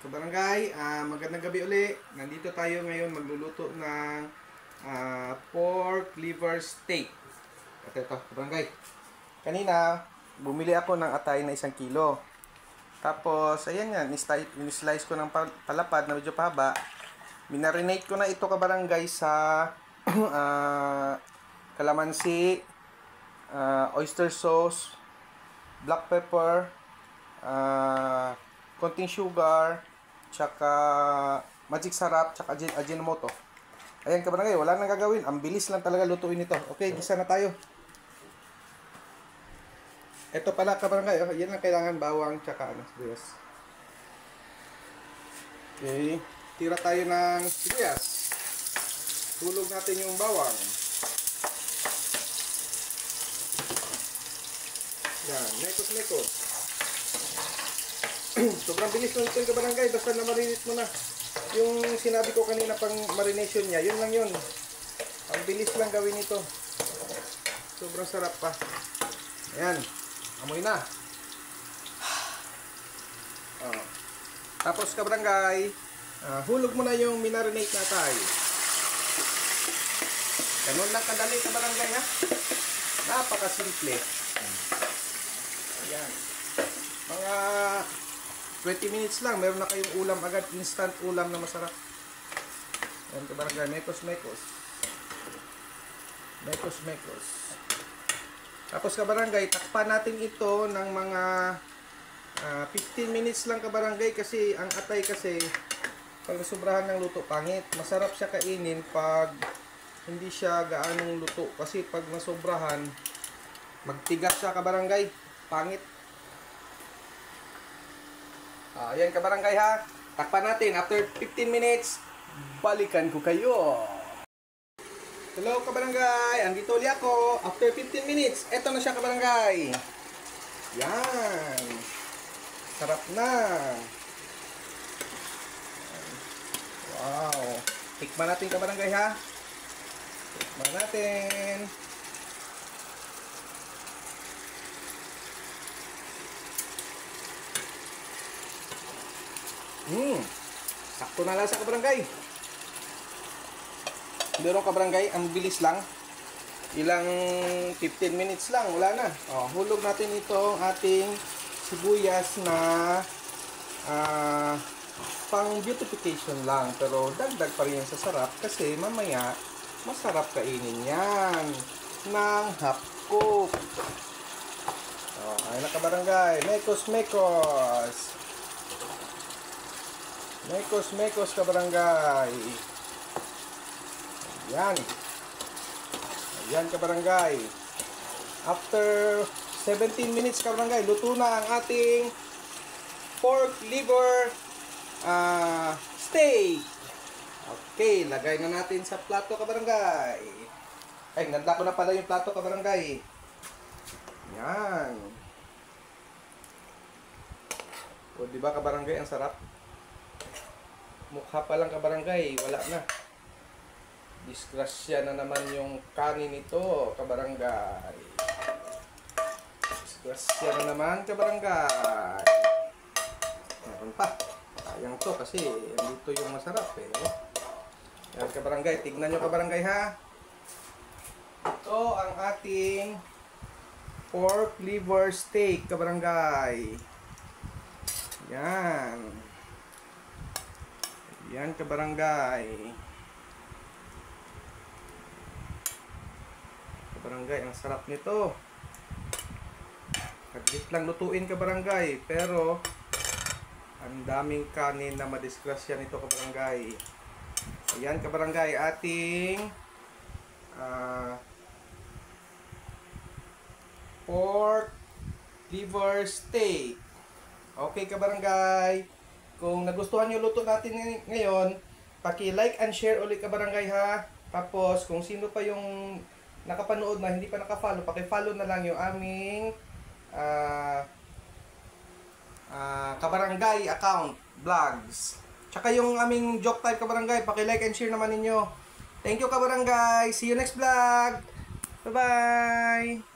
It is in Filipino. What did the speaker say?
Kabarangay, magandang gabi uli. Nandito tayo ngayon magluluto ng pork liver steak. Ito, kabarangay. Kanina, bumili ako ng atay na 1 kilo. Tapos, ayan nga, ni-slice ko ng palapad na medyo pahaba. Minarinate ko na ito, kabarangay, sa kalamansi, oyster sauce, black pepper, konting sugar, tsaka magic sarap, tsaka Ajinomoto. Ayan kabarangay, wala nang gagawin. Ang bilis lang talaga lutuin ito. Okay, gisa na tayo. Ito pala kabarangay, yan ang kailangan, bawang, tsaka sibuyas. Okay, tira tayo ng sibuyas. Tulog natin yung bawang. Yan, mekos-mekos. Sobrang bilis ng ito kabarangay, basta na-marinate mo na. Yung sinabi ko kanina pang marination niya, yun lang yun. Ang bilis lang gawin ito. Sobrang sarap pa. Ayan, amoy na. Tapos kabarangay, hulog mo na yung minarinate na tayo. Ganun lang kadali kabarangay ha. Napakasimple. Ayan. Mga 20 minutes lang, meron na kayong ulam agad, instant ulam na masarap. Ayan kabarangay, mekos-mekos. Mekos-mekos. Tapos kabarangay, takpan natin ito ng mga 15 minutes lang kabarangay, kasi ang atay kasi, pag sobrahan ng luto, pangit. Masarap siya kainin pag hindi siya gaanong luto, kasi pag nasobrahan, magtigas siya kabarangay, pangit. Ayan kabarangay ha. Takpan natin. After 15 minutes, balikan ko kayo. Hello kabarangay. Andito ulit ako. After 15 minutes, eto na siya kabarangay. Yan. Sarap na. Wow. Tikman natin kabarangay ha. Tikman natin. Sakto na lang sa kabarangay. Meron kabarangay, ang bilis lang. Ilang 15 minutes lang, wala na. Hulog natin itong ating sibuyas na pang beautification lang. Pero dagdag pa rin yan sa sarap, kasi mamaya masarap kainin yan ng half cook. Ayun na kabarangay, mekos-mekos. Mekos-mekos kabarangay. Ayan. Ayan kabarangay. After 17 minutes kabarangay, luto na ang ating pork liver steak. Okay, lagay na natin sa plato kabarangay. Ay, nanda ko na pala yung plato kabarangay. Ayan. O, diba kabarangay, ang sarap? Mukha pa lang kabarangay, wala na. Disgrasya na naman yung kanin nito, kabarangay. Disgrasya na naman, kabarangay. Meron pa. Sayang to kasi dito yung masarap eh. Yan kabarangay, tignan nyo kabarangay ha. Ito ang ating pork liver steak, kabarangay. Yan. Yan kabarangay. Kabarangay, ang sarap nito. Saglit lang lutuin kabarangay, pero ang daming kanin na madisgrasya nito kabarangay. Ayan kabarangay, ating pork liver steak. Okay kabarangay, kung nagustuhan nyo luto natin ngayon, paki-like and share ulit kabarangay ha. Tapos kung sino pa yung nakapanood na hindi pa naka-follow, paki-follow na lang yung aming kabarangay account vlogs. Tsaka yung aming joke type kabarangay, paki-like and share naman ninyo. Thank you kabarangay. See you next vlog. Bye bye.